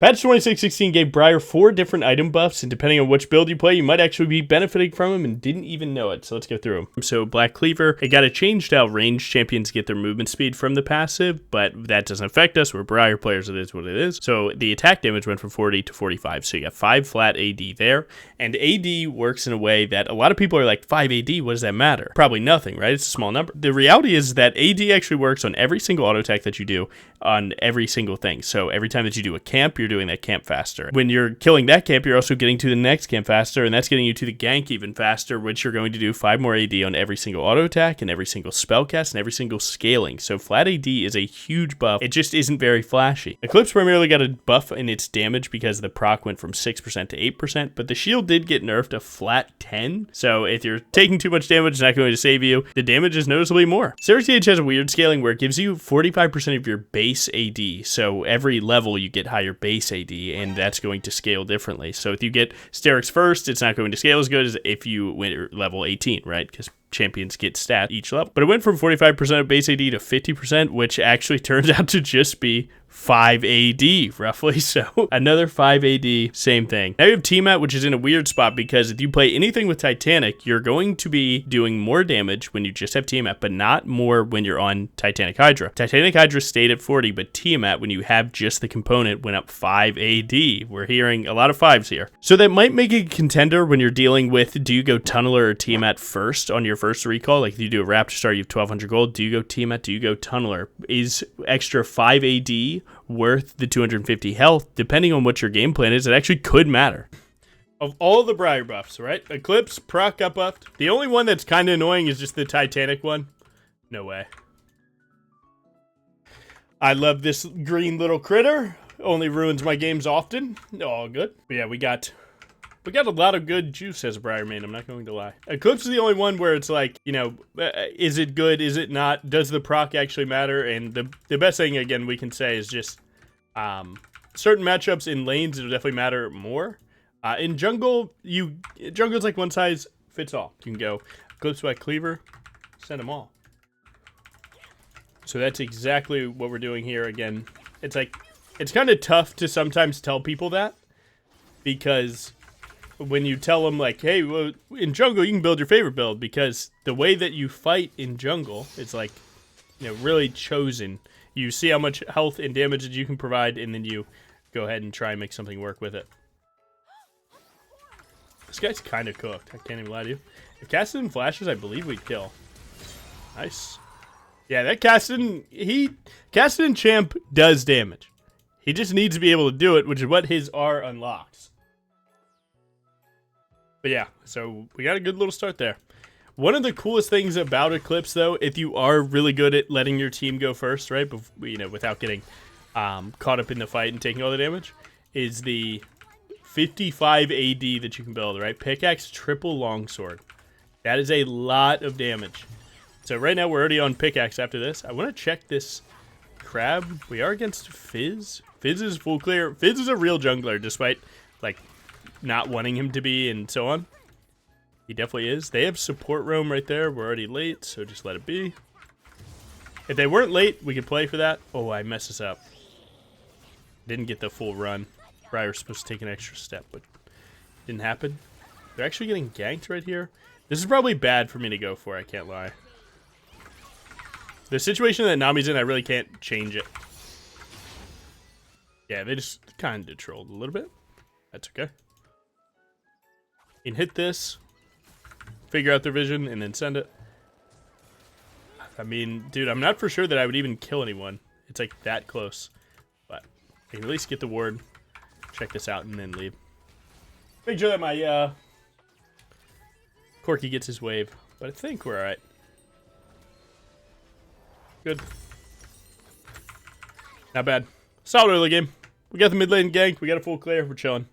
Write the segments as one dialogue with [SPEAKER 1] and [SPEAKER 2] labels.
[SPEAKER 1] Patch 2616 gave Briar 4 different item buffs, and depending on which build you play, you might actually be benefiting from them and didn't even know it. So let's go through them. So Black Cleaver, it got a changed how ranged champions get their movement speed from the passive, but that doesn't affect us. We're Briar players, it is what it is. So the attack damage went from 40 to 45, so you got 5 flat AD there. And AD works in a way that a lot of people are like, 5 AD, what does that matter? Probably nothing, right? It's a small number. The reality is that AD actually works on every single auto attack that you do on every single thing. So every time that you do a camp, you're doing that camp faster. When you're killing that camp, you're also getting to the next camp faster, and that's getting you to the gank even faster, which you're going to do 5 more AD on every single auto attack and every single spell cast and every single scaling. So flat AD is a huge buff. It just isn't very flashy. Eclipse primarily got a buff in its damage because the proc went from 6% to 8%, but the shield did get nerfed to flat 10. So if you're taking too much damage, it's not going to save you. The damage is noticeably more. Steraks has a weird scaling where it gives you 45% of your base AD. So every level you get higher base AD, and that's going to scale differently. So if you get Steraks first, it's not going to scale as good as if you went level 18, right? Because champions get stat each level. But it went from 45% of base AD to 50%, which actually turns out to just be 5 AD, roughly. So another 5 AD, same thing. Now you have Tiamat, which is in a weird spot because if you play anything with Titanic, you're going to be doing more damage when you just have Tiamat, but not more when you're on Titanic Hydra. Titanic Hydra stayed at 40, but Tiamat, when you have just the component, went up 5 AD. We're hearing a lot of 5s here. So that might make a contender when you're dealing with, do you go Tunneler or Tiamat first on your first recall? Like if you do a Raptor Star, you have 1200 gold. Do you go Tiamat? Do you go Tunneler? Is extra 5 AD worth the 250 health? Depending on what your game plan is, it actually could matter. Of all the Briar buffs, right? Eclipse, proc got buffed. The only one that's kind of annoying is just the Titanic one. No way. I love this green little critter. Only ruins my games often. All good. But yeah, we got a lot of good juice as a Briar main, I'm not going to lie. Eclipse is the only one where it's like, you know, is it good, is it not? Does the proc actually matter? And the best thing, again, we can say is just certain matchups in lanes, it'll definitely matter more. In jungle, jungle's like one size fits all. You can go Eclipse by Cleaver, send them all. So that's exactly what we're doing here. Again, it's like, it's kind of tough to sometimes tell people that because when you tell them like, hey, well, in jungle, you can build your favorite build because the way that you fight in jungle is like, you know, really chosen. You see how much health and damage that you can provide, and then you go ahead and try and make something work with it. This guy's kind of cooked. I can't even lie to you. If Kassadin flashes, I believe we'd kill. Nice. Yeah, that Kassadin champ does damage. He just needs to be able to do it, which is what his R unlocks. But yeah, so we got a good little start there. One of the coolest things about Eclipse, though, if you are really good at letting your team go first, right, you know, without getting caught up in the fight and taking all the damage, is the 55 AD that you can build, right? Pickaxe, triple longsword. That is a lot of damage. So right now we're already on pickaxe after this. I want to check this crab. We are against Fizz. Fizz is full clear. Fizz is a real jungler, despite, like, not wanting him to be and so on. He definitely is. They have support roam right there. We're already late, so just let it be. If they weren't late, we could play for that. Oh, I messed this up. Didn't get the full run. Briar's supposed to take an extra step, but didn't happen. They're actually getting ganked right here. This is probably bad for me to go for, I can't lie. The situation that Nami's in, I really can't change it. Yeah, they just kind of trolled a little bit. That's okay. You can hit this, figure out their vision, and then send it. I mean, dude, I'm not for sure that I would even kill anyone. It's like that close. But I can at least get the ward, check this out, and then leave. Make sure that my Corky gets his wave. But I think we're alright. Good. Not bad. Solid early game. We got the mid lane gank. We got a full clear. We're chilling.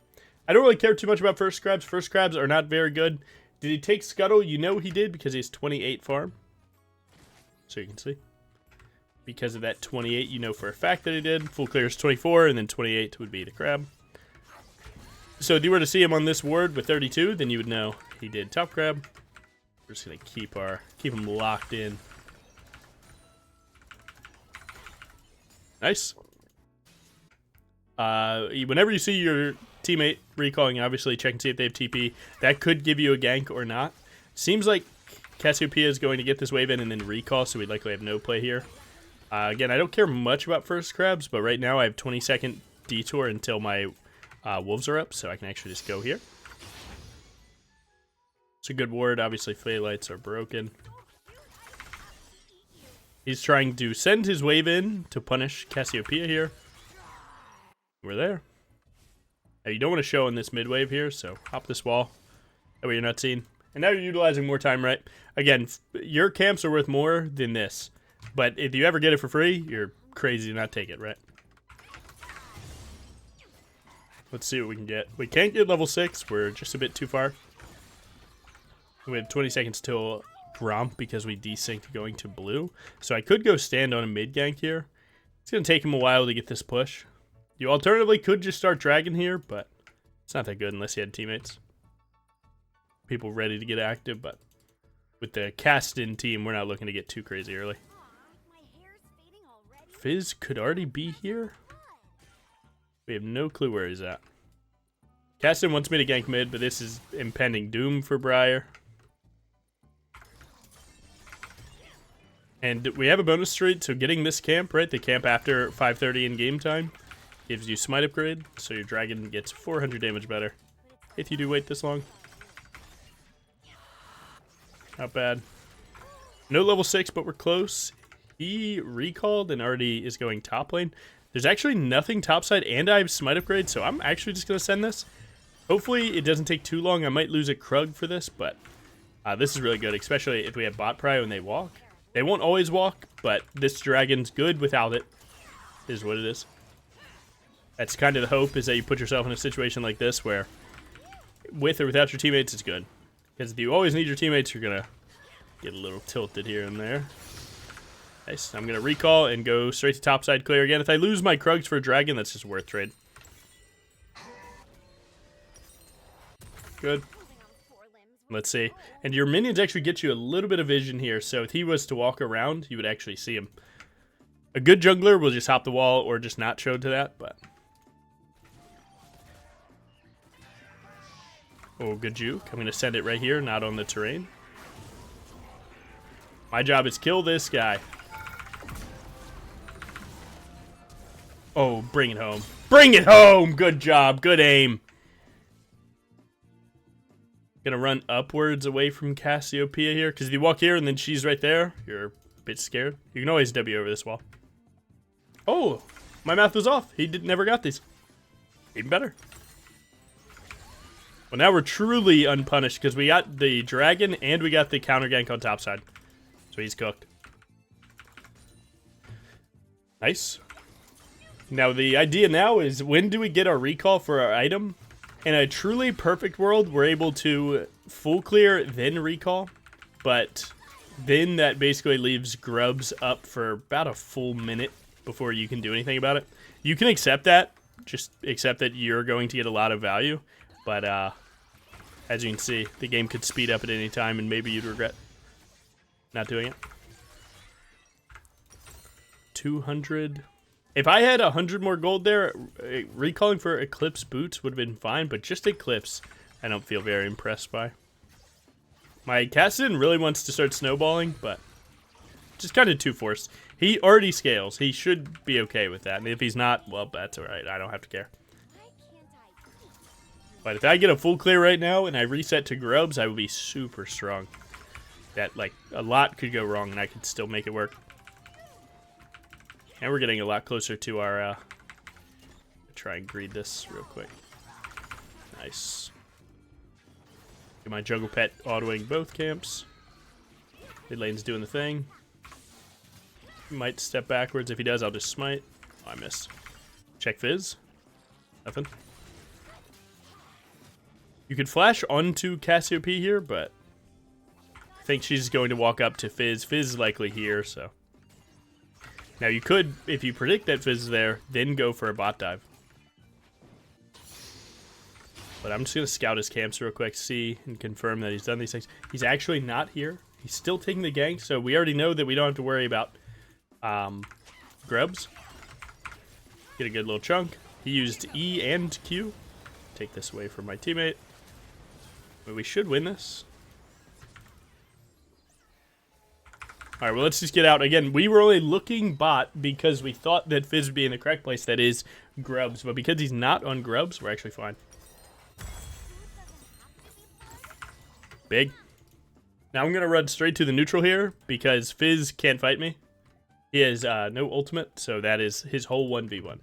[SPEAKER 1] I don't really care too much about first crabs. First crabs are not very good. Did he take Scuttle? You know he did because he has 28 farm. So you can see. Because of that 28, you know for a fact that he did. Full clear is 24, and then 28 would be the crab. So if you were to see him on this ward with 32, then you would know he did top crab. We're just going to keep him locked in. Nice. Whenever you see your teammate recalling, obviously check and see if they have TP. That could give you a gank or not. Seems like Cassiopeia is going to get this wave in and then recall, so we likely have no play here. Again, I don't care much about first crabs, but right now I have 20-second detour until my wolves are up, so I can actually just go here. It's a good ward. Obviously, Phaelites are broken. He's trying to send his wave in to punish Cassiopeia here. We're there. Now, you don't want to show in this mid wave here, so hop this wall. That way you're not seen. And now you're utilizing more time, right? Again, your camps are worth more than this. But if you ever get it for free, you're crazy to not take it, right? Let's see what we can get. We can't get level 6. We're just a bit too far. We have 20 seconds till Gromp because we desynced going to blue. So I could go stand on a mid gank here. It's going to take him a while to get this push. You alternatively could just start Dragon here, but it's not that good unless you had teammates. People ready to get active, but with the cast-in team, we're not looking to get too crazy early. Fizz could already be here. We have no clue where he's at. Cast-in wants me to gank mid, but this is impending doom for Briar. And we have a bonus streak, so getting this camp, right, the camp after 5:30 in game time, gives you smite upgrade, so your dragon gets 400 damage better if you do wait this long. Not bad. No level 6, but we're close. He recalled and already is going top lane. There's actually nothing topside, and I have smite upgrade, so I'm actually just going to send this. Hopefully it doesn't take too long. I might lose a Krug for this, but this is really good, especially if we have bot pry when they walk. They won't always walk, but this dragon's good without it, is what it is. That's kind of the hope, is that you put yourself in a situation like this where with or without your teammates, it's good. Because if you always need your teammates, you're going to get a little tilted here and there. Nice. I'm going to recall and go straight to topside clear again. If I lose my Krugs for a dragon, that's just worth trade. Good. Let's see. And your minions actually get you a little bit of vision here. So if he was to walk around, you would actually see him. A good jungler will just hop the wall or just not show to that, but... Oh, good juke. I'm going to send it right here, not on the terrain. My job is kill this guy. Oh, bring it home. Bring it home! Good job. Good aim. Gonna run upwards away from Cassiopeia here, because if you walk here and then she's right there, you're a bit scared. You can always W over this wall. Oh, my math was off. He never got these. Even better. Well, now we're truly unpunished because we got the dragon and we got the counter gank on top side. So he's cooked. Nice. Now the idea now is, when do we get our recall for our item? In a truly perfect world, we're able to full clear, then recall. But then that basically leaves grubs up for about a full minute before you can do anything about it. You can accept that. Just accept that you're going to get a lot of value. But as you can see, the game could speed up at any time and maybe you'd regret not doing it. 200. If I had 100 more gold there, recalling for Eclipse boots would have been fine, but just Eclipse, I don't feel very impressed by. My Cassidon really wants to start snowballing, but just kind of too forced. He already scales. He should be okay with that. And if he's not, well, that's alright. I don't have to care. But if I get a full clear right now and I reset to grubs, I will be super strong. That, like, a lot could go wrong and I could still make it work. And we're getting a lot closer to our, try and greed this real quick. Nice. Get my jungle pet autoing both camps. Mid lane's doing the thing. He might step backwards. If he does, I'll just smite. Oh, I missed. Check Fizz. Nothing. You could flash onto Cassiopeia here, but I think she's going to walk up to Fizz. Fizz is likely here, so. Now you could, if you predict that Fizz is there, then go for a bot dive. But I'm just going to scout his camps real quick, see and confirm that he's done these things. He's actually not here. He's still taking the gank, so we already know that we don't have to worry about grubs. Get a good little chunk. He used E and Q. Take this away from my teammate. But we should win this. Alright, well, let's just get out. Again, we were only looking bot because we thought that Fizz would be in the correct place. That is Grubs. But because he's not on Grubs, we're actually fine. Big. Now I'm going to run straight to the neutral here because Fizz can't fight me. He has no ultimate, so that is his whole 1v1.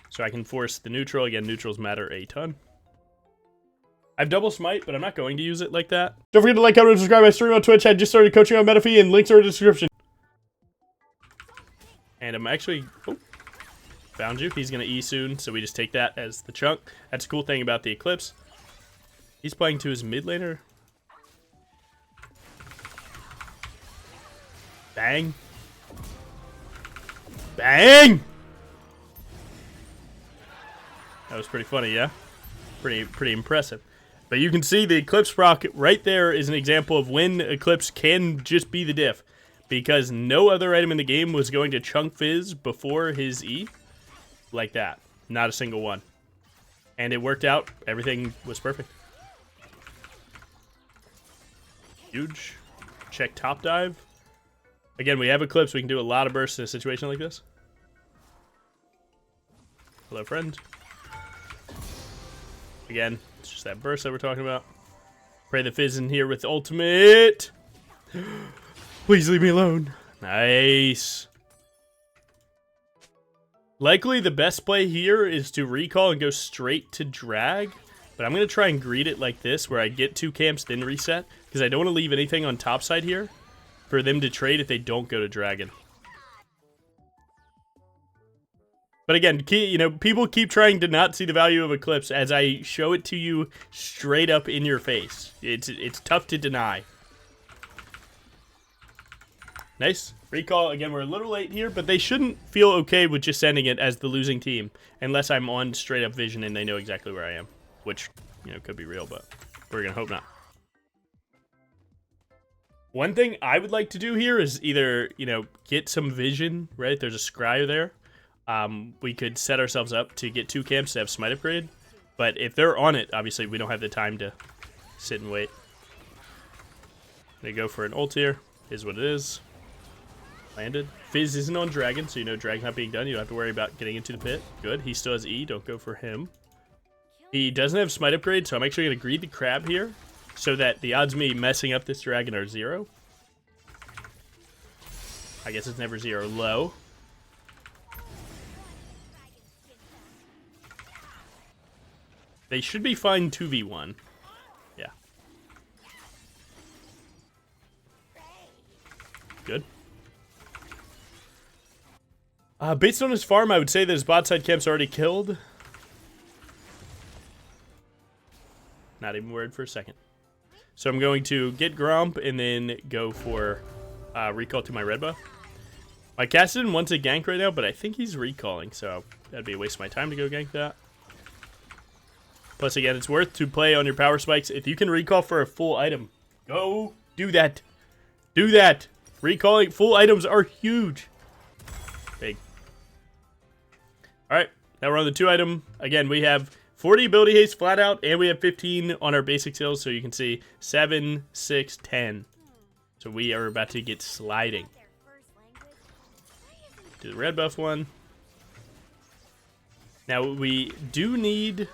[SPEAKER 1] So I can force the neutral. Again, neutrals matter a ton. I have double smite, but I'm not going to use it like that. Don't forget to like, comment, and subscribe. I stream on Twitch. I just started coaching on Metafee, and links are in the description. And I'm actually... Oh, found you. He's going to E soon, so we just take that as the chunk. That's a cool thing about the Eclipse. He's playing to his mid laner. Bang. Bang! That was pretty funny, yeah? Pretty impressive. But you can see the Eclipse proc right there is an example of when Eclipse can just be the diff. Because no other item in the game was going to chunk Fizz before his E. Like that. Not a single one. And it worked out. Everything was perfect. Huge. Check top dive. Again, we have Eclipse. We can do a lot of bursts in a situation like this. Hello, friend. Again, it's just that burst that we're talking about. Pray the Fizz in here with ultimate. Please leave me alone. Nice. Likely the best play here is to recall and go straight to drag. But I'm going to try and greet it like this, where I get 2 camps, then reset. Because I don't want to leave anything on top side here for them to trade if they don't go to dragon. But again, people keep trying to not see the value of Eclipse as I show it to you straight up in your face. It's tough to deny. Nice. Recall. Again, we're a little late here, but they shouldn't feel okay with just sending it as the losing team. Unless I'm on straight up vision and they know exactly where I am. Which, could be real, but we're going to hope not. One thing I would like to do here is either, get some vision, right? There's a scryer there. We could set ourselves up to get 2 camps to have smite upgrade. But if they're on it, obviously we don't have the time to sit and wait. They go for an ult here. Is what it is. Landed. Fizz isn't on dragon, so dragon's not being done. You don't have to worry about getting into the pit. Good. He still has E. Don't go for him. He doesn't have smite upgrade, so I'm actually going to greed the crab here so that the odds of me messing up this dragon are 0. I guess it's never 0. Low. They should be fine 2v1. Yeah. Good. Based on his farm, I would say that his bot side camp's already killed. Not even worried for a second. So I'm going to get Grump and then go for recall to my red buff. My Cassidy wants a gank right now, but I think he's recalling, so that'd be a waste of my time to go gank that. Plus, again, it's worth to play on your power spikes. If you can recall for a full item, go do that. Do that. Recalling full items are huge. Big. All right, now we're on the 2 item. Again, we have 40 ability haste flat out, and we have 15 on our basic skills. So you can see 7, 6, 10. So we are about to get sliding. Do the red buff one. Now we do need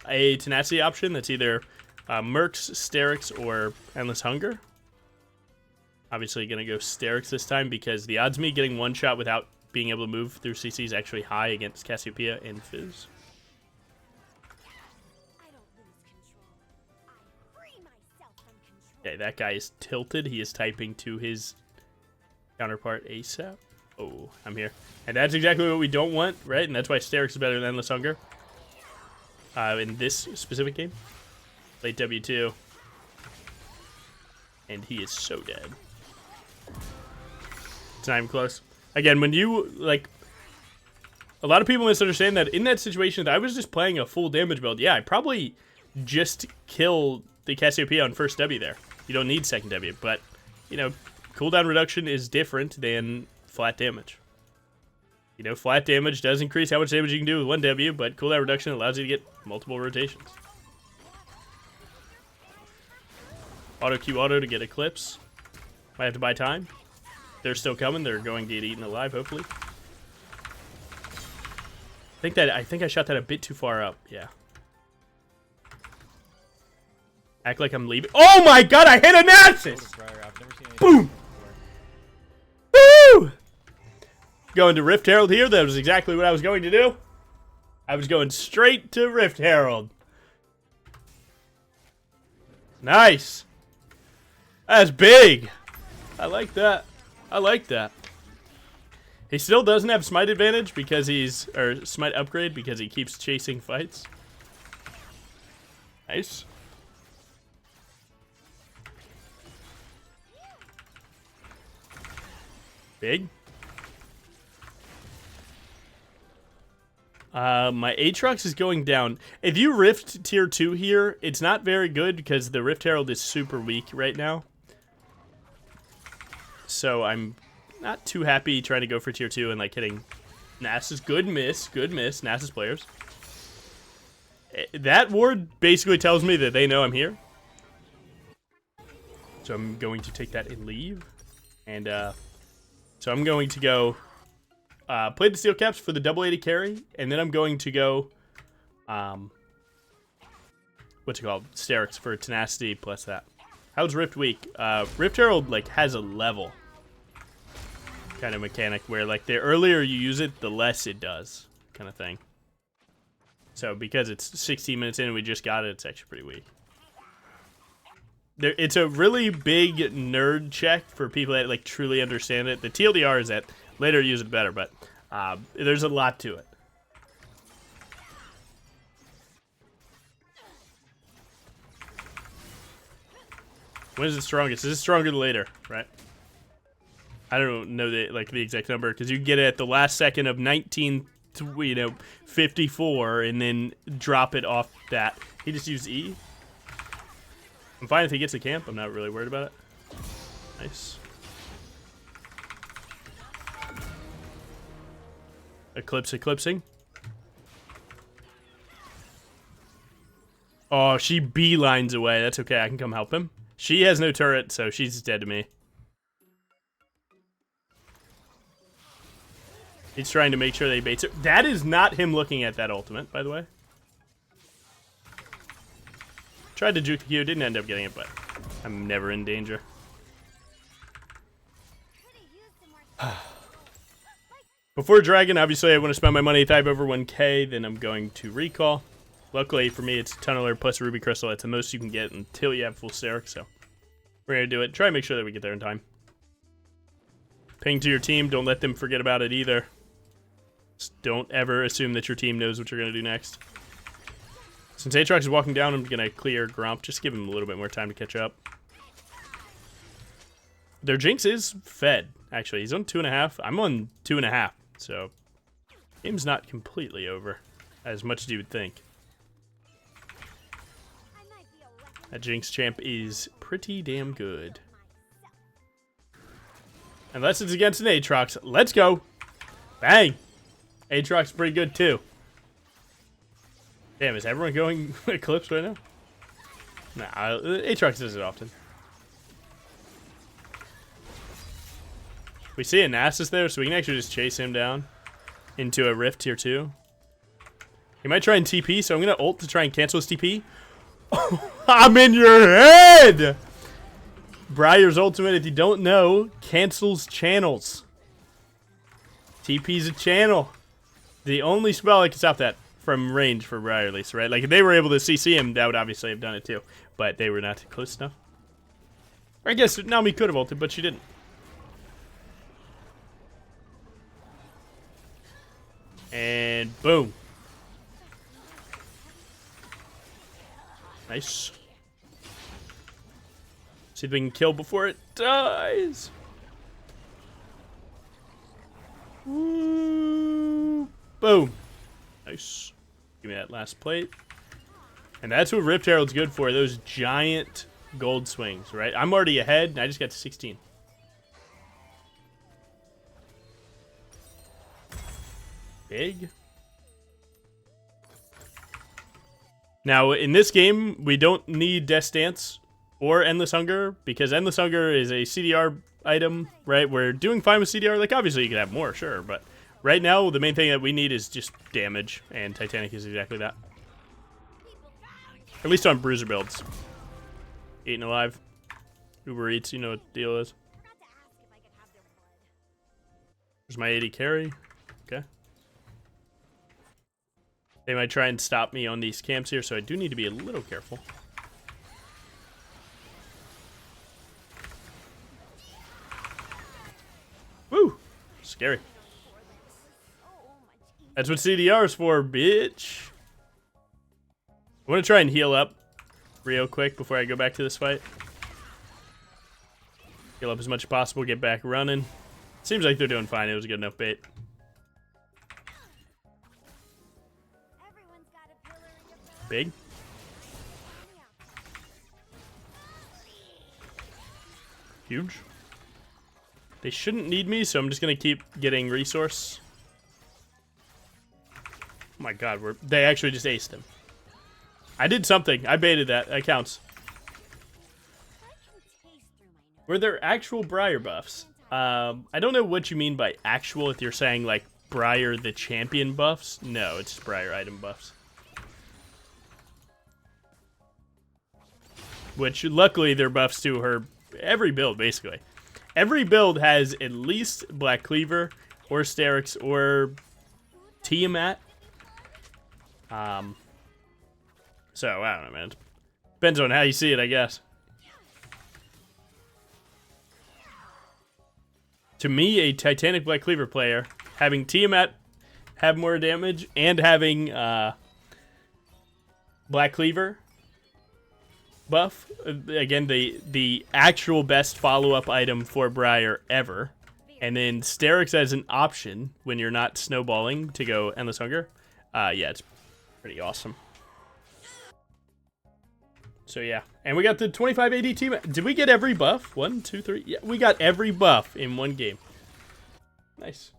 [SPEAKER 1] a tenacity option that's either Mercs, Steraks, or Endless Hunger. Obviously going to go Steraks this time because the odds of me getting one shot without being able to move through CC is actually high against Cassiopeia and Fizz. Okay, that guy is tilted. He is typing to his counterpart ASAP. Oh, I'm here. And that's exactly what we don't want, right? And that's why Steraks is better than Endless Hunger. In this specific game. Late W2. And he is so dead. It's not even close. Again, when you, a lot of people misunderstand that in that situation, that I was just playing a full damage build. Yeah, I probably just kill the Cassiopeia on first W there. You don't need second W, but, cooldown reduction is different than flat damage. You know, flat damage does increase how much damage you can do with one W, but cooldown reduction allows you to get multiple rotations. Auto Q auto to get Eclipse. Might have to buy time. They're still coming. They're going to get eaten alive, hopefully. I think I shot that a bit too far up. Yeah. Act like I'm leaving. Oh my god, I hit a Naxxus! Boom! Woo! Going to Rift Herald here. That was exactly what I was going to do. I was going straight to Rift Herald. Nice. That's big. I like that. I like that. He still doesn't have smite advantage because or smite upgrade because he keeps chasing fights. Nice. Big. My Aatrox is going down. If you Rift tier 2 here, it's not very good because the Rift Herald is super weak right now. So I'm not too happy trying to go for tier 2 and like hitting Naxxus. Good miss, Naxxus players. That ward basically tells me that they know I'm here. So I'm going to take that and leave. And so I'm going to go play the steel caps for the double 80 carry, and then I'm going to go what's it called? Steraks for tenacity plus that. How's Rift weak? Rift Herald like has a level kind of mechanic where like the earlier you use it, the less it does, kind of thing. So because it's 16 minutes in and we just got it, it's actually pretty weak. It's a really big nerd check for people that like truly understand it. The TLDR is that later use it better, but there's a lot to it. When is it strongest? Is it stronger later, right? I don't know the exact number because you get it at the last second of 1954 and then drop it off that. He just used E. I'm fine if he gets the camp. I'm not really worried about it. Nice. Eclipse eclipsing. Oh, she beelines away. That's okay. I can come help him. She has no turret, so she's dead to me. He's trying to make sure they baits her. That is not him looking at that ultimate, by the way. Tried to juke the Q, didn't end up getting it, but I'm never in danger. Before Dragon, obviously I want to spend my money. If I have over 1k, then I'm going to recall. Luckily for me, it's Tunneler plus Ruby Crystal. It's the most you can get until you have full Steraks, so we're going to do it. Try and make sure that we get there in time. Ping to your team. Don't let them forget about it either. Just don't ever assume that your team knows what you're going to do next. Since Aatrox is walking down, I'm going to clear Gromp. Just give him a little bit more time to catch up. Their Jinx is fed, actually. He's on 2.5. I'm on 2.5, so game's not completely over, as much as you would think. That Jinx champ is pretty damn good. Unless it's against an Aatrox. Let's go. Bang. Aatrox is pretty good, too. Damn, is everyone going Eclipse right now? Nah, Aatrox does it often. We see a Naxxus there, so we can actually just chase him down into a Rift tier 2. He might try and TP, so I'm going to ult to try and cancel his TP. I'm in your head! Briar's ultimate, if you don't know, cancels channels. TP's a channel. The only spell that can stop that from range for Briar, at least, right? Like, if they were able to CC him, that would obviously have done it too. But they were not close enough. Or I guess Naomi could have ulted, but she didn't. And boom. Nice. See if we can kill before it dies. Woo. Boom. Nice. Give me that last plate. And that's what Rift Herald's good for, those giant gold swings, right? I'm already ahead, and I just got to 16. Big. Now, in this game, we don't need Death Stance or Endless Hunger, because Endless Hunger is a CDR item, right? We're doing fine with CDR. Like, obviously, you could have more, sure, but right now, the main thing that we need is just damage, and Titanic is exactly that. At least on bruiser builds. Eaten alive. Uber Eats, you know what the deal is. There's my 80 carry. Okay. They might try and stop me on these camps here, so I do need to be a little careful. Woo! Scary. That's what CDR is for, bitch. I want to try and heal up real quick before I go back to this fight. Heal up as much as possible, get back running. Seems like they're doing fine. It was a good enough bait. Big. Huge. They shouldn't need me, so I'm just going to keep getting resource. Oh my god, they actually just aced him. I did something. I baited that. That counts. Were there actual Briar buffs? I don't know what you mean by actual, if you're saying like Briar the champion buffs. No, it's just Briar item buffs. Which, luckily, they're buffs to her every build, basically. Every build has at least Black Cleaver, or Steraks, or Tiamat. So, I don't know, man. Depends on how you see it, I guess. To me, a Titanic Black Cleaver player, having Tiamat have more damage, and having Black Cleaver buff, again, the actual best follow-up item for Briar ever, and then Steraks as an option when you're not snowballing to go Endless Hunger. Yeah, it's pretty awesome. So yeah, and we got the 25 AD team. Did we get every buff? 1, 2, 3. Yeah, we got every buff in one game. Nice.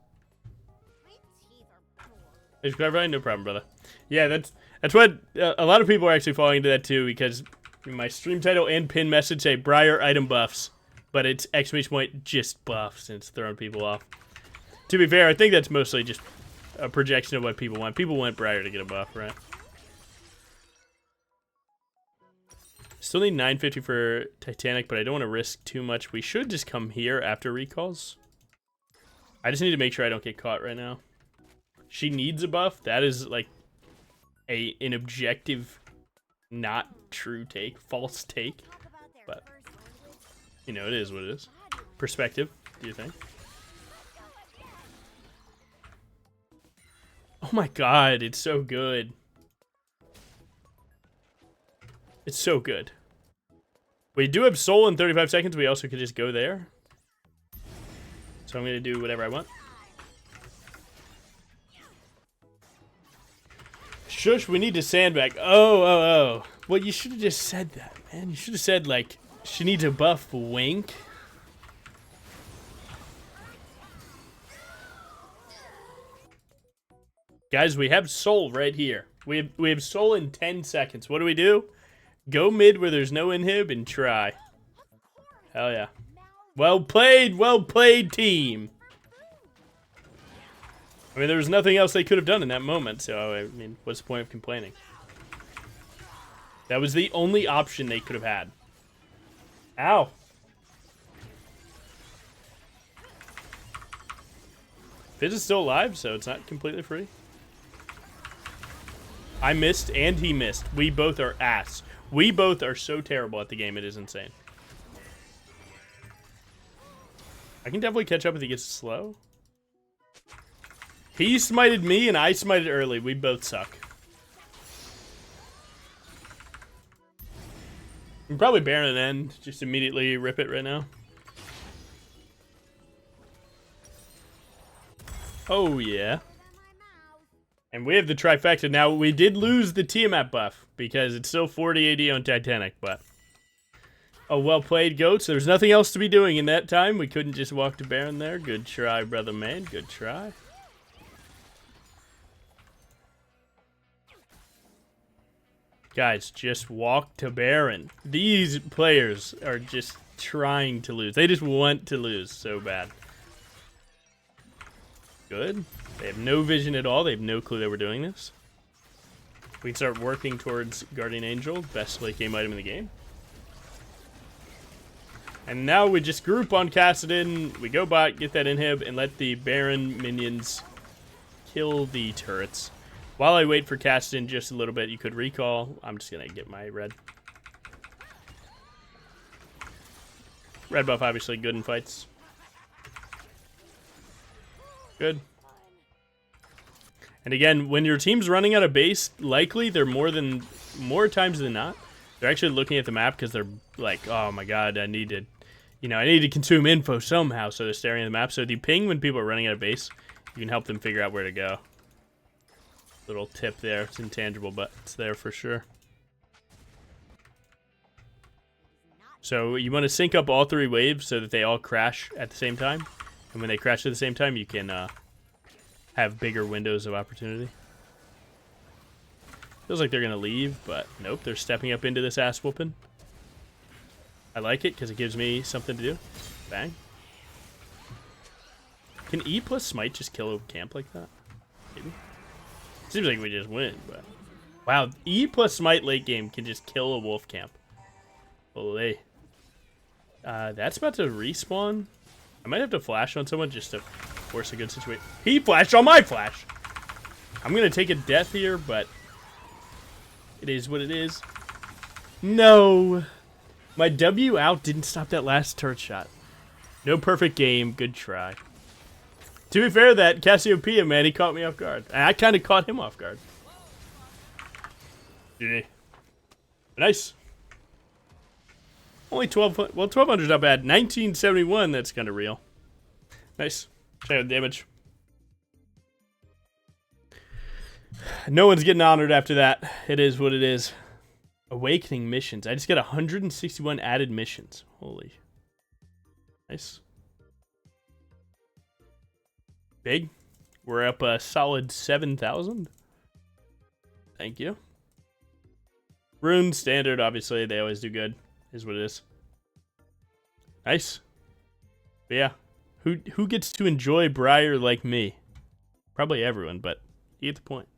[SPEAKER 1] Is clarifying? No problem, brother. Yeah, that's what a lot of people are actually falling into that too, because my stream title and pin message say Briar item buffs, but it's exclamation point just buffs, and it's throwing people off. To be fair, I think that's mostly just a projection of what people want. People want Briar to get a buff, right? Still need 950 for Titanic, but I don't want to risk too much. We should just come here after recalls. I just need to make sure I don't get caught right now. She needs a buff. That is like an objective, not true take, false take. But, you know, it is what it is. Perspective, do you think? Oh my god, it's so good. It's so good. We do have soul in 35 seconds. We also could just go there. So I'm going to do whatever I want. Shush, we need to sandbag. Oh. Well, you should have just said that, man. You should have said, like, she needs a buff wink. Guys, we have soul right here. We have soul in 10 seconds. What do? Go mid where there's no inhib and try. Hell yeah. Well played, team. I mean, there was nothing else they could have done in that moment, so, I mean, what's the point of complaining? That was the only option they could have had. Ow. Fizz is still alive, so it's not completely free. I missed, and he missed. We both are ass. We both are so terrible at the game, it is insane. I can definitely catch up if he gets slow. He smited me, and I smited early. We both suck. I'm probably Baron an end. Just immediately rip it right now. Oh, yeah. And we have the trifecta. Now, we did lose the Tiamat buff, because it's still 40 AD on Titanic, but... Oh, well played, Goats. There's nothing else to be doing in that time. We couldn't just walk to Baron there. Good try, brother man. Good try. Guys, just walk to Baron. These players are just trying to lose. They just want to lose so bad. Good. They have no vision at all. They have no clue that we're doing this. We can start working towards Guardian Angel, best late game item in the game. And now we just group on Kassadin. We go bot, get that inhib, and let the Baron minions kill the turrets. While I wait for Kassadin just a little bit, you could recall. I'm just going to get my red. Red buff, obviously, good in fights. Good. And again, when your team's running out of base, likely they're more times than not, they're actually looking at the map because they're like, oh my god, I need to consume info somehow. So they're staring at the map. So if you ping when people are running out of base, you can help them figure out where to go. Little tip there. It's intangible, but it's there for sure. So you want to sync up all 3 waves so that they all crash at the same time. And when they crash at the same time, you can have bigger windows of opportunity. Feels like they're going to leave, but nope. They're stepping up into this ass whooping. I like it because it gives me something to do. Bang. Can E plus smite just kill a camp like that? Maybe. Seems like we just win, but... Wow, E plus smite late game can just kill a wolf camp. Holy. That's about to respawn. I might have to flash on someone just to force a good situation. He flashed on my flash! I'm gonna take a death here, but... It is what it is. No! My W out didn't stop that last turret shot. No perfect game, good try. To be fair, that Cassiopeia, man, he caught me off guard. And I kind of caught him off guard. GG. Nice. Only 12, well, 1200's not bad. 1971, that's kind of real. Nice. Check out the damage. No one's getting honored after that. It is what it is. Awakening missions. I just got 161 added missions. Holy. Nice. Big. We're up a solid 7,000. Thank you. Rune standard, obviously. They always do good. Is what it is. Nice. But yeah. Who gets to enjoy Briar like me? Probably everyone, but you get the point.